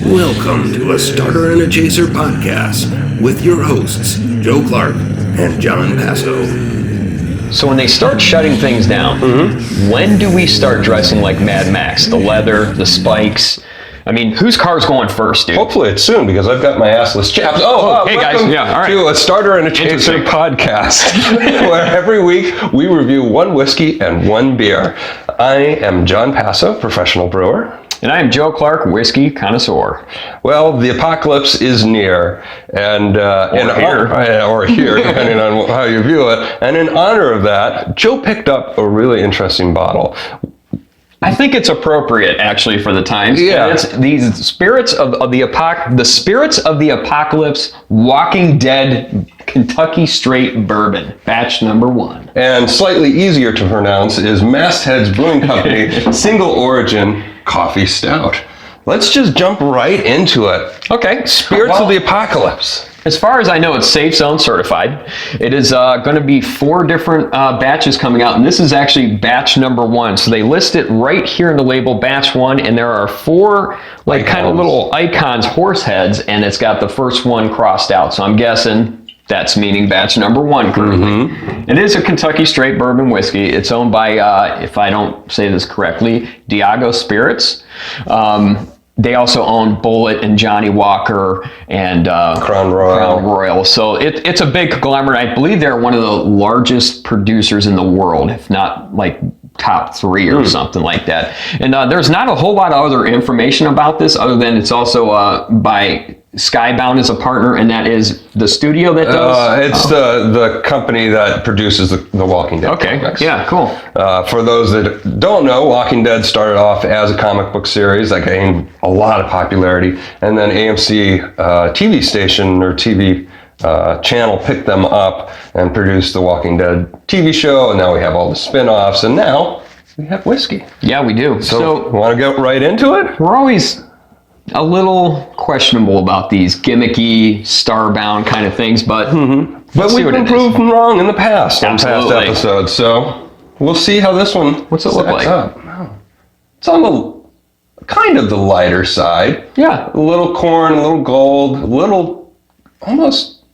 Welcome to a Starter and a Chaser podcast with your hosts, Joe Clarke and Jon Passow. So when they start shutting things down, when do we start dressing like Mad Max? The leather, the spikes. I mean, whose car's going first, dude? Hopefully it's soon, because I've got my assless chaps. Hey guys, yeah, all right. To a Starter and a Chaser podcast, where every week we review one whiskey and one beer. I am Jon Passow, Professional Brewer. And I am Joe Clarke, Whiskey Connoisseur. Well, the apocalypse is near, and or here, depending on how you view it. And in honor of that, Joe picked up a really interesting bottle. I think it's appropriate, actually, for the times. Yeah. It's the spirits of the spirits of the apocalypse, Walking Dead Kentucky Straight Bourbon, batch number 1. And slightly easier to pronounce is Mastheads Brewing Company Single Origin Coffee Stout. Let's just jump right into it. Okay. Spirits of the Apocalypse. As far as I know, it's Safe Zone certified. It is going to be 4 different batches coming out, and this is actually batch number 1. So they list it right here in the label, batch 1, and there are 4 kind of little icons, horse heads, and it's got the first one crossed out. So I'm guessing that's meaning batch number 1 currently. It is a Kentucky Straight Bourbon whiskey. It's owned by, if I don't say this correctly, Diageo Spirits. They also own Bullet and Johnny Walker and Crown Royal. So it's a big conglomerate. I believe they're one of the largest producers in the world, if not like top 3 or something like that. And there's not a whole lot of other information about this other than it's also by Skybound as a partner, and that is the studio that does? It's the company that produces the Walking Dead comics. Yeah, cool. For those that don't know, Walking Dead started off as a comic book series that gained a lot of popularity, and then AMC TV station or TV channel picked them up and produced the Walking Dead TV show, and now we have all the spin-offs, and now we have whiskey. Yeah, we do. So want to get right into it? We're always a little questionable about these gimmicky, starbound kind of things, but we've been proven wrong in the past on past Absolutely. episodes, so we'll see how this one What's it look like? It's on the kind of the lighter side. Yeah. A little corn, a little gold, a little almost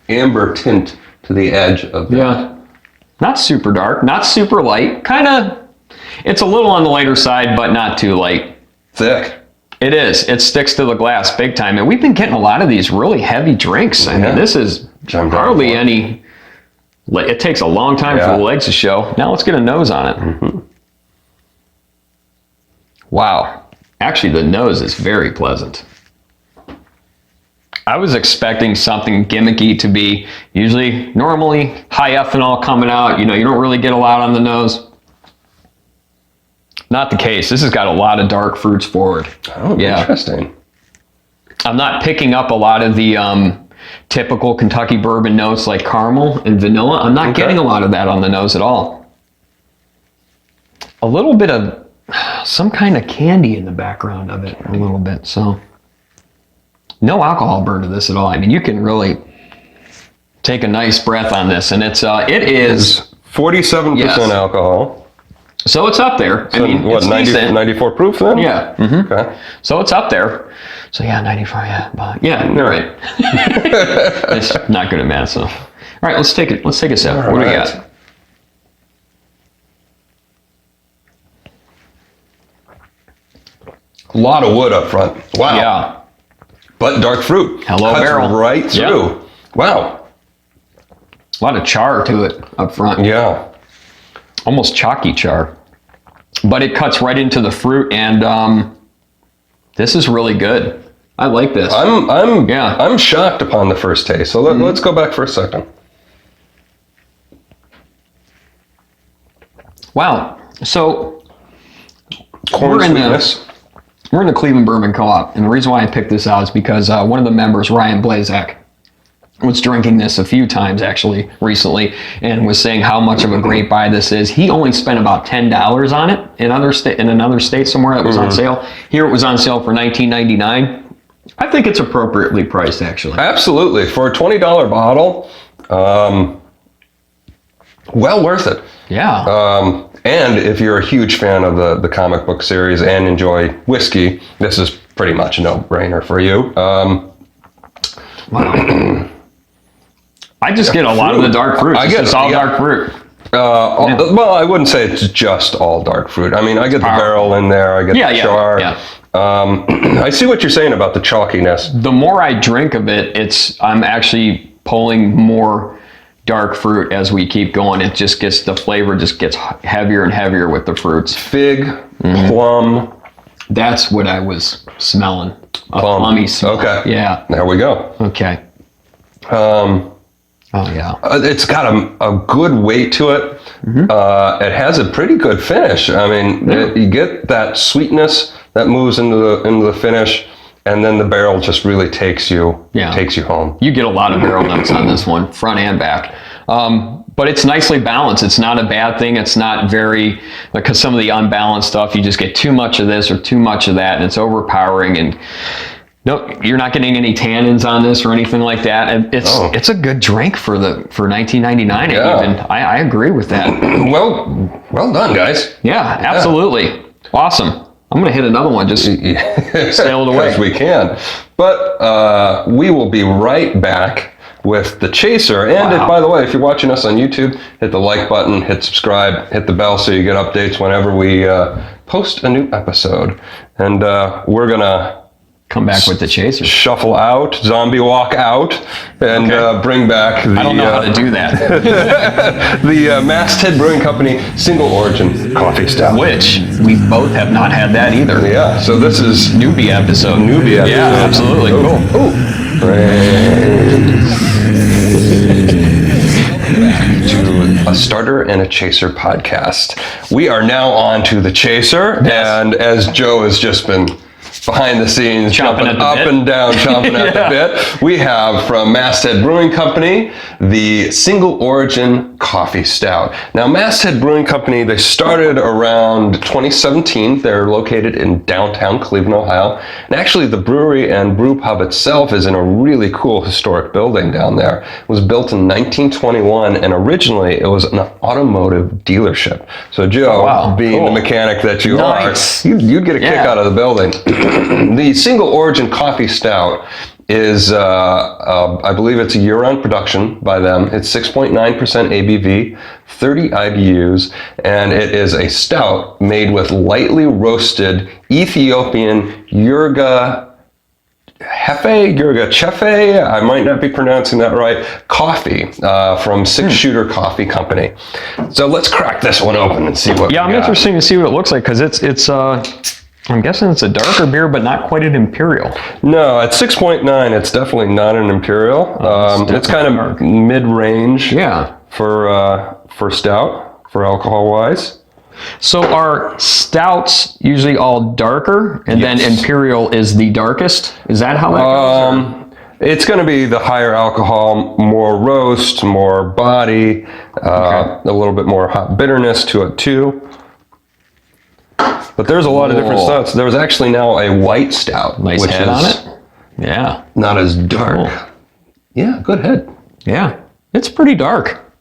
amber tint to the edge of that. Yeah. Not super dark, not super light. Kind of, it's a little on the lighter side, but not too light. Thick. It is. It sticks to the glass big time. And we've been getting a lot of these really heavy drinks. I mean, this is hardly any. It takes a long time for the legs to show. Now let's get a nose on it. Wow. Actually, the nose is very pleasant. I was expecting something gimmicky to be normally high ethanol coming out. You don't really get a lot on the nose. Not the case. This has got a lot of dark fruits forward. Oh, yeah. Interesting. I'm not picking up a lot of the typical Kentucky bourbon notes like caramel and vanilla. I'm not getting a lot of that on the nose at all. A little bit of some kind of candy in the background of it, a little bit. So no alcohol burn to this at all. I mean, you can really take a nice breath on this, and it is 47% alcohol. So it's up there. So, I mean, what, 94 proof then? Yeah. Okay. So it's up there. So yeah, 94. Yeah. But yeah, you're right. It's not good at math. So, all right, let's take a sip. What do we got? A lot of wood up front. Wow. Yeah. But dark fruit. Hello, cuts barrel. Right through. Yeah. Wow. A lot of char to it up front. Yeah. Almost chalky char, but it cuts right into the fruit, and this is really good. I like this. I'm shocked upon the first taste. So let's go back for a second. Wow. So Corn sweetness. We're in the Cleveland Bourbon Co-op, and the reason why I picked this out is because one of the members, Ryan Blazak, was drinking this a few times actually recently and was saying how much of a great buy this is. He only spent about $10 on it in another state somewhere that was on sale. Here it was on sale for $19.99. I think it's appropriately priced actually. Absolutely. For a $20 bottle, well worth it. Yeah. And if you're a huge fan of the comic book series and enjoy whiskey, this is pretty much a no-brainer for you. Wow. I just get a lot of the dark fruit. It's all dark fruit. Well, I wouldn't say it's just all dark fruit. I mean, I get the barrel in there. I get the char. Yeah. I see what you're saying about the chalkiness. The more I drink of it, I'm actually pulling more dark fruit as we keep going. It just gets, the flavor just gets heavier and heavier with the fruits. Fig, plum. That's what I was smelling. A plummy smell. Okay. Yeah. There we go. Okay. It's got a good weight to it. It has a pretty good finish. I mean, you get that sweetness that moves into the finish, and then the barrel just really takes you home. You get a lot of barrel notes on this one, front and back. But it's nicely balanced. It's not a bad thing. It's not very, because some of the unbalanced stuff, you just get too much of this or too much of that, and it's overpowering. And no, you're not getting any tannins on this or anything like that. And it's a good drink for 1999. Yeah. Even I agree with that. Well done, guys. Yeah, absolutely. Awesome. I'm going to hit another one, just sail it away. As we can. But we will be right back with the Chaser. And by the way, if you're watching us on YouTube, hit the like button, hit subscribe, hit the bell so you get updates whenever we post a new episode. And we're going to come back with the Chaser. Shuffle out, zombie walk out, and bring back the... I don't know how to do that. the Mastheads Brewing Company Single Origin Coffee Stout. Which we both have not had that either. Yeah, so this is... Newbie episode. Yeah, absolutely. Cool. To a Starter and a Chaser podcast. We are now on to the Chaser, and as Joe has just been behind the scenes, jumping up and down, chomping at the bit. We have from Mastheads Brewing Company, the Single Origin Coffee Stout. Now, Mastheads Brewing Company, they started around 2017. They're located in downtown Cleveland, Ohio. And actually, the brewery and brew pub itself is in a really cool historic building down there. It was built in 1921, and originally it was an automotive dealership. So, Joe, being the mechanic that you are, you'd get a kick out of the building. The Single Origin Coffee Stout is, I believe it's a year-round production by them. It's 6.9% ABV, 30 IBUs, and it is a stout made with lightly roasted Ethiopian Yurga Chefe, I might not be pronouncing that right, coffee from Six Shooter Coffee Company. So let's crack this one open and see what we got. I'm interested to see what it looks like, because it's I'm guessing it's a darker beer, but not quite an imperial. No, at 6.9, it's definitely not an imperial. It's kind of mid-range for stout, for alcohol-wise. So are stouts usually all darker, and then imperial is the darkest? Is that how that goes? It's going to be the higher alcohol, more roast, more body, a little bit more hot bitterness to it too. But there's a lot of different stouts. There was actually now a white stout. Nice head on it. Yeah. Not as dark. Cool. Yeah, good head. Yeah. It's pretty dark.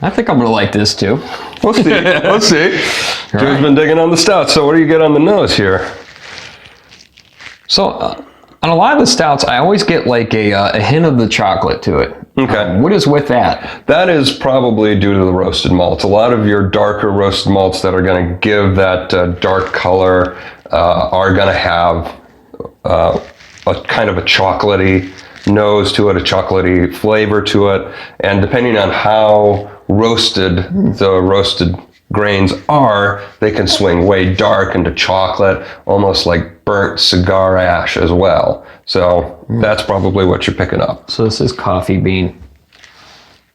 I think I'm going to like this too. We'll see. Let's see. Joe's been digging on the stout. So what do you get on the nose here? So on a lot of the stouts, I always get like a hint of the chocolate to it. Okay. What is with that? That is probably due to the roasted malts. A lot of your darker roasted malts that are going to give that dark color are going to have a kind of a chocolatey nose to it, a chocolatey flavor to it. And depending on how roasted the roasted grains are, they can swing way dark into chocolate, almost like burnt cigar ash as well. So that's probably what you're picking up. So this is coffee bean,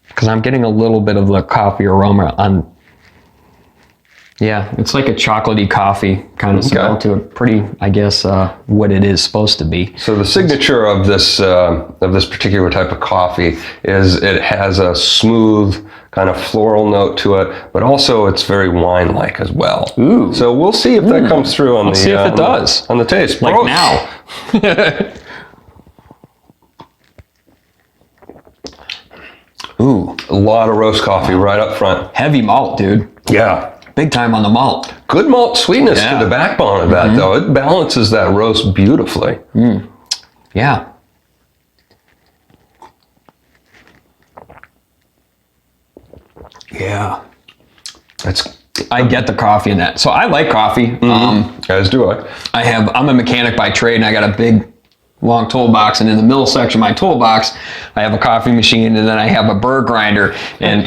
because I'm getting a little bit of the coffee aroma on. Yeah, it's like a chocolatey coffee kind of smell to it. Pretty, I guess, what it is supposed to be. So the signature of this particular type of coffee is it has a smooth kind of floral note to it, but also it's very wine-like as well. Ooh. So we'll see if that comes through on Let's see if it does. On the taste. Like now. Ooh, a lot of roast coffee right up front. Heavy malt, dude. Yeah. Big time on the malt. Good malt sweetness to the backbone of that, though. It balances that roast beautifully. Yeah. Yeah. I get the coffee in that. So I like coffee. As do I. I'm a mechanic by trade, and I got a big, long toolbox. And in the middle section of my toolbox, I have a coffee machine, and then I have a burr grinder. And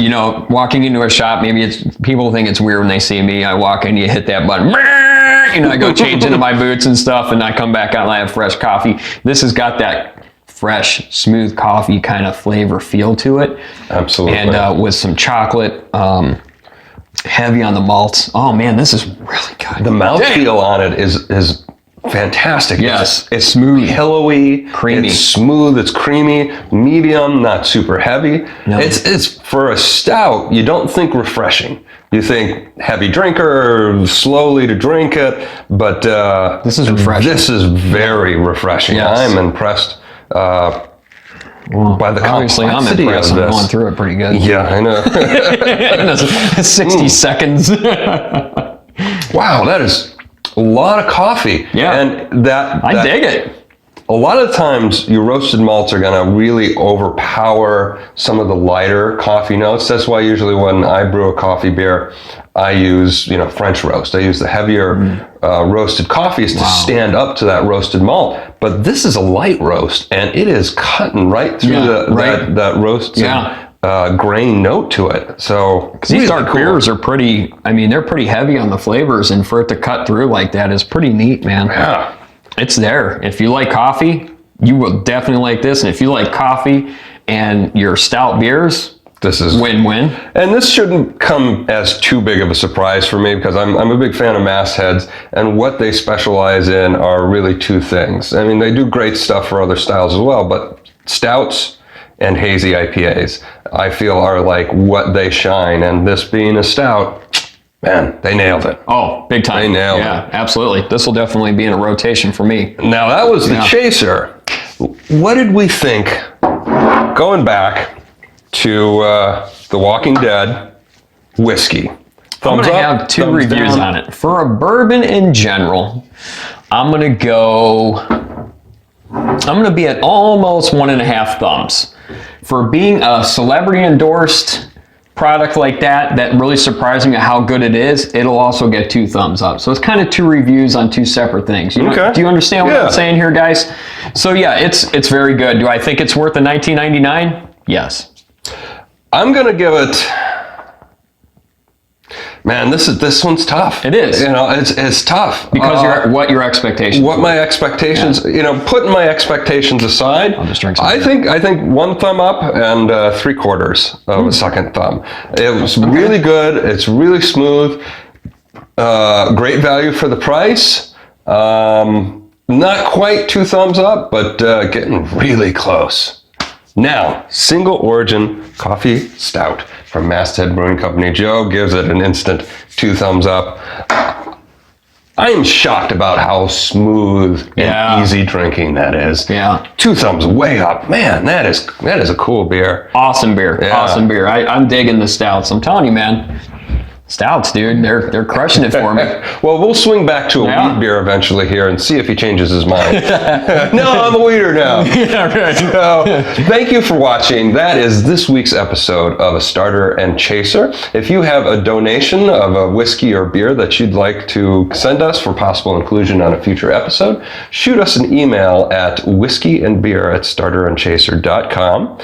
walking into a shop, maybe people think it's weird when they see me. I walk in, you hit that button. I go change into my boots and stuff, and I come back out and I have fresh coffee. This has got that fresh, smooth coffee kind of flavor feel to it. Absolutely. And with some chocolate, heavy on the malts. Oh man, this is really good. The mouthfeel on it is fantastic. Yes, it's smooth, pillowy, creamy. It's smooth, it's creamy, medium, not super heavy. No. It's for a stout. You don't think refreshing. You think heavy drinker, slowly to drink it, but this is refreshing. This is very refreshing. Yes. I'm impressed. By the obviously, I'm complexity impressed. of I'm this. going through it pretty good. Yeah, I know. 60 seconds. Wow, that is a lot of coffee. Yeah. And I dig it. A lot of times your roasted malts are going to really overpower some of the lighter coffee notes. That's why usually when I brew a coffee beer, I use, French roast. I use the heavier roasted coffees to stand up to that roasted malt. But this is a light roast, and it is cutting right through that roasted grain note to it. So these dark beers are they're pretty heavy on the flavors, and for it to cut through like that is pretty neat, man. Yeah. It's there. If you like coffee, you will definitely like this. And if you like coffee and your stout beers, this is win-win. And this shouldn't come as too big of a surprise for me, because I'm a big fan of Mastheads, and what they specialize in are really two things. I mean, they do great stuff for other styles as well, but stouts and hazy IPAs, I feel, are like what they shine. And this being a stout, man, they nailed it. Oh, big time. They nailed it. Yeah, absolutely. This will definitely be in a rotation for me. Now, that was the Chaser. What did we think, going back to The Walking Dead whiskey? I'm going to have two reviews on it. For a bourbon in general, I'm going to be at almost 1.5 thumbs. For being a celebrity endorsed product like that really surprised me at how good it is, it'll also get 2 thumbs up. So it's kind of 2 reviews on 2 separate things. Do you understand what I'm saying here, guys? So yeah, it's very good. Do I think it's worth the $19.99? Yes. I'm gonna give it. Man, this one's tough. It is. It's tough because what your expectations. What my expectations. Putting my expectations aside, I'll just drink some. I think 1 thumb up and 3/4 of a second thumb. It was really good. It's really smooth. Great value for the price. Not quite 2 thumbs up, but getting really close. Now, single origin coffee stout from Masthead Brewing Company. Joe gives it an instant 2 thumbs up. I am shocked about how smooth and easy drinking that is. Yeah. 2 thumbs way up. Man, that is a cool beer. Awesome beer. Yeah. Awesome beer. I'm digging the stouts. I'm telling you, man. Stouts, dude. They're crushing it for me. Well, we'll swing back to a wheat beer eventually here and see if he changes his mind. No, I'm a wheater now. Yeah, right. So, thank you for watching. That is this week's episode of A Starter and Chaser. If you have a donation of a whiskey or beer that you'd like to send us for possible inclusion on a future episode, shoot us an email at whiskeyandbeer@starterandchaser.com.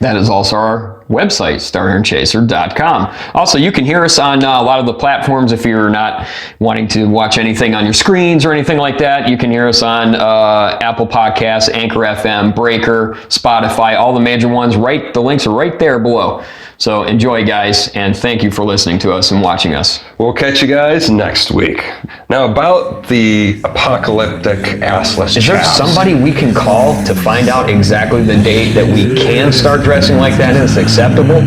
That is also our website, starterandchaser.com. Also, you can hear us on a lot of the platforms if you're not wanting to watch anything on your screens or anything like that. You can hear us on Apple Podcasts, Anchor FM, Breaker, Spotify, all the major ones. The links are right there below. So enjoy, guys, and thank you for listening to us and watching us. We'll catch you guys next week. Now, about the apocalyptic assless Is there chaps. somebody we can call to find out exactly the date that we can start dressing like that and it's acceptable?